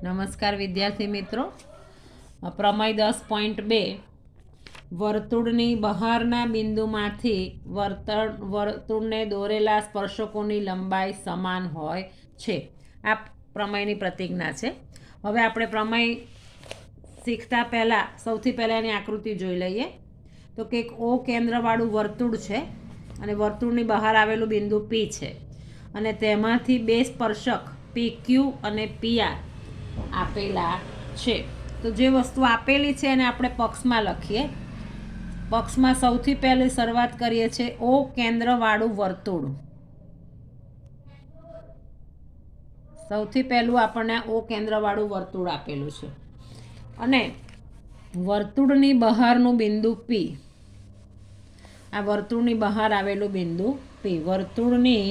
નમસ્કાર વિદ્યાર્થી મિત્રો, પ્રમેય 10.2 વર્તુળની બહારના બિંદુમાંથી વર્તુળને દોરેલા સ્પર્શકોની લંબાઈ સમાન હોય છે. આ પ્રમેયની પ્રતિજ્ઞા છે. હવે આપણે પ્રમેય શીખતા પહેલાં સૌથી પહેલાં એની આકૃતિ જોઈ લઈએ. તો કે એક ઓ કેન્દ્રવાળું વર્તુળ છે અને વર્તુળની બહાર આવેલું બિંદુ પી છે અને તેમાંથી બે સ્પર્શક પી ક્યુ અને પી આર આપેલા છે. તો જે વસ્તુ આપેલી છે એને આપણે પક્ષમાં લખીએ. પક્ષમાં સૌથી પહેલી શરૂઆત કરીએ છીએ ઓ કેન્દ્રવાળું વર્તુળ. સૌથી પહેલું આપણને ઓ કેન્દ્રવાળું વર્તુળ આપેલું છે અને વર્તુળની બહારનું બિંદુ પી. આ વર્તુળની બહાર આવેલું બિંદુ પી. વર્તુળની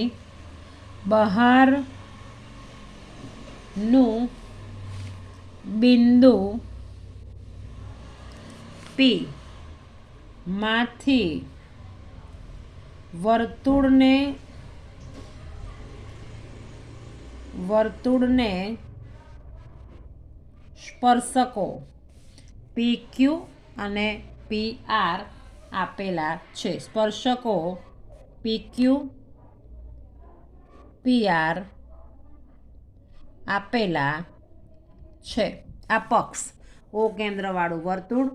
બહારનું બિંદુ પી માંથી વર્તુળને સ્પર્શકો પી ક્યુ અને પી આર આપેલા છે. સ્પર્શકો પી ક્યુ પી આર આપેલા છે. આ પક્ષ ઓ કેન્દ્રવાળું વર્તુળ,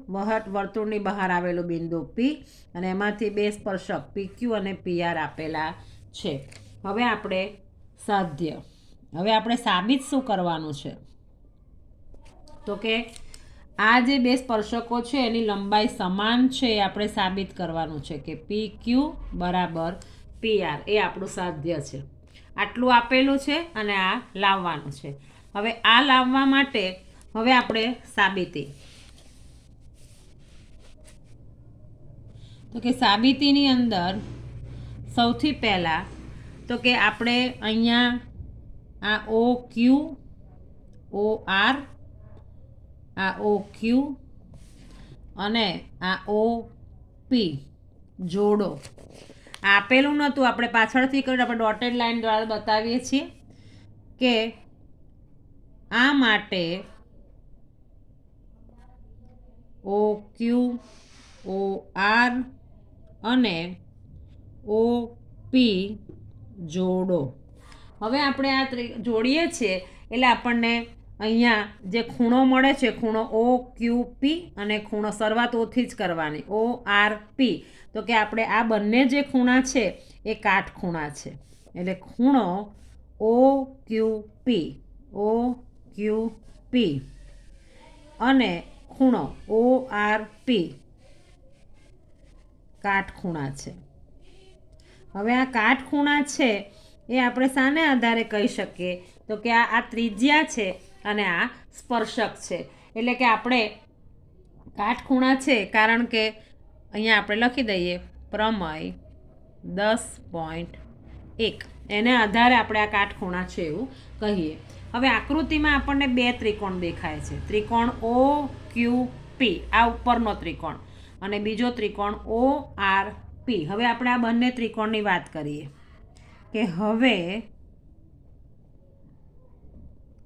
વર્તુળની બહાર આવેલું બિંદુ પી અને એમાંથી બે સ્પર્શક પી ક્યુ અને પી આર આપેલા છે. હવે આપણે સાબિત શું કરવાનું છે? તો કે આ જે બે સ્પર્શકો છે એની લંબાઈ સમાન છે એ આપણે સાબિત કરવાનું છે કે પી ક્યુ બરાબર પી આર. એ આપણું સાધ્ય છે. આટલું આપેલું છે અને આ લાવવાનું છે. હવે આ લાવવા માટે હવે આપણે સાબિતી. તો કે સાબિતીની અંદર સૌથી પહેલાં તો કે આપણે અહીંયા આ ઓ ક્યુ ઓ આર, આ ઓ ક્યુ અને આ ઓ પી જોડો. આપેલું નહોતું, આપણે પાછળથી કર્યું. આપણે ડોટેડ લાઈન દ્વારા બતાવીએ છીએ કે આ માટે ઓ ક્યુ ઓ આર અને ઓ પી જોડો. હવે આપણે આ જોડીએ છીએ એટલે આપણને અહીંયા જે ખૂણો મળે છે, ખૂણો ઓ ક્યુ પી અને ખૂણો શરૂઆત ઓથી જ કરવાની ઓ આર પી. તો કે આપણે આ બંને જે ખૂણા છે એ કાટખૂણા છે. એટલે ખૂણો ઓ ક્યુ પી અને ખૂણો ઓ આર પી કાટખૂણા છે. હવે આ કાટખૂણા છે એ આપણે શાને આધારે કહી શકીએ? તો કે આ ત્રિજ્યા છે અને આ સ્પર્શક છે. એટલે કે આપણે કાટખૂણા છે કારણ કે અહીંયા આપણે લખી દઈએ પ્રમેય 10.1. એને આધારે આપણે આ કાટખૂણા છે એવું કહીએ. હવે આકૃતિમાં આપણને બે ત્રિકોણ દેખાય છે. ત્રિકોણ ઓ ક્યુ પી, આ ઉપરનો ત્રિકોણ, અને બીજો ત્રિકોણ ઓ આર પી. હવે આપણે આ બંને ત્રિકોણની વાત કરીએ કે હવે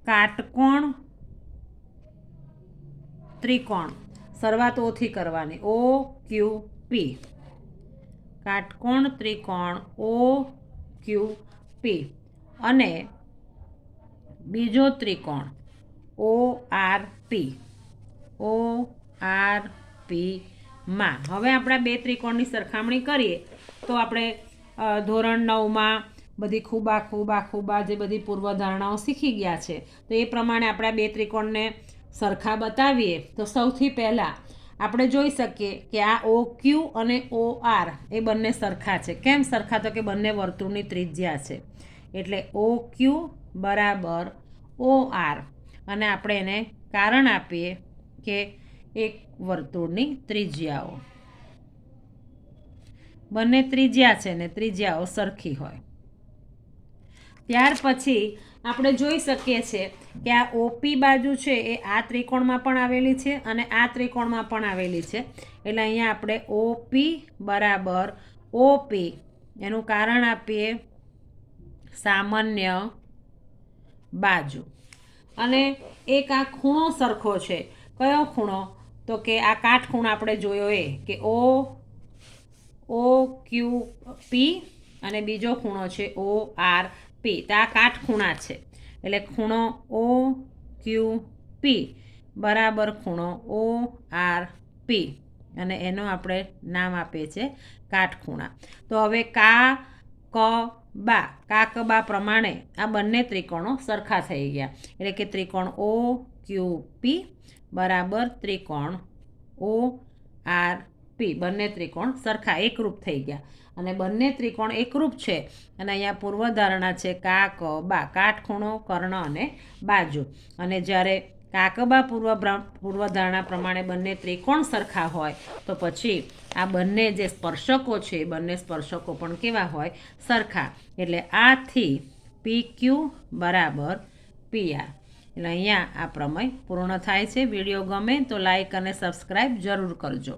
કાટકોણ ત્રિકોણ શરૂઆત ઓથી કરવાની ઓ ક્યુ પી. કાટકોણ ત્રિકોણ ઓ ક્યુ પી અને બીજો ત્રિકોણ ઓ આર પી માં. હવે આપણે બે ત્રિકોણની સરખામણી કરીએ તો આપણે ધોરણ 9માં બધી ખૂબા જે બધી પૂર્વધારણાઓ શીખી ગયા છે તો એ પ્રમાણે આપણે આ બે ત્રિકોણને સરખા બતાવીએ તો સૌથી પહેલાં આપણે જોઈ શકીએ કે આ ઓ ક્યુ અને ઓ આર એ બંને સરખા છે. કેમ સરખા? તો કે બંને વર્તુળની ત્રિજ્યા છે. એટલે ઓ ક્યુ બરાબર ઓ આર અને આપણે એને કારણ આપીએ કે એક વર્તુળની ત્રિજ્યાઓ. બંને ત્રિજ્યા છે ને ત્રિજ્યાઓ સરખી હોય. ત્યાર પછી આપણે જોઈ શકીએ છીએ કે આ ઓપી બાજુ છે એ આ ત્રિકોણમાં પણ આવેલી છે અને આ ત્રિકોણમાં પણ આવેલી છે. એટલે અહીંયા આપણે ઓપી બરાબર ઓપી એનું કારણ આપીએ સામાન્ય બાજુ. અને એક આ ખૂણો સરખો છે. કયો ખૂણો? તો કે આ કાટખૂણો આપણે જોયો એ કે OQP અને બીજો ખૂણો છે ORP. તો આ કાટખૂણા છે. એટલે ખૂણો OQP બરાબર ખૂણો ORP અને એનો આપણે નામ આપીએ છીએ કાટખૂણા. તો હવે કાકબા પ્રમાણે આ બંને ત્રિકોણો સરખા થઈ ગયા. એટલે કે ત્રિકોણ OQP બરાબર ત્રિકોણ ORP બંને ત્રિકોણ સરખા એકરૂપ થઈ ગયા. અને બંને ત્રિકોણ એકરૂપ છે અને અહીંયા પૂર્વધારણા છે કાકબા, કાટખૂણો, કર્ણ અને બાજુ. અને જ્યારે કાકબા પૂર્વધારણા પ્રમાણે બંને ત્રિકોણ સરખા હોય તો પછી આ બંને જે સ્પર્શકો છે એ બંને સ્પર્શકો પણ કેવા હોય? સરખા. એટલે આથી PQ બરાબર PR. એટલે અહીંયા આ પ્રમેય પૂર્ણ થાય છે. વિડીયો ગમે તો લાઈક અને સબસ્ક્રાઈબ જરૂર કરજો.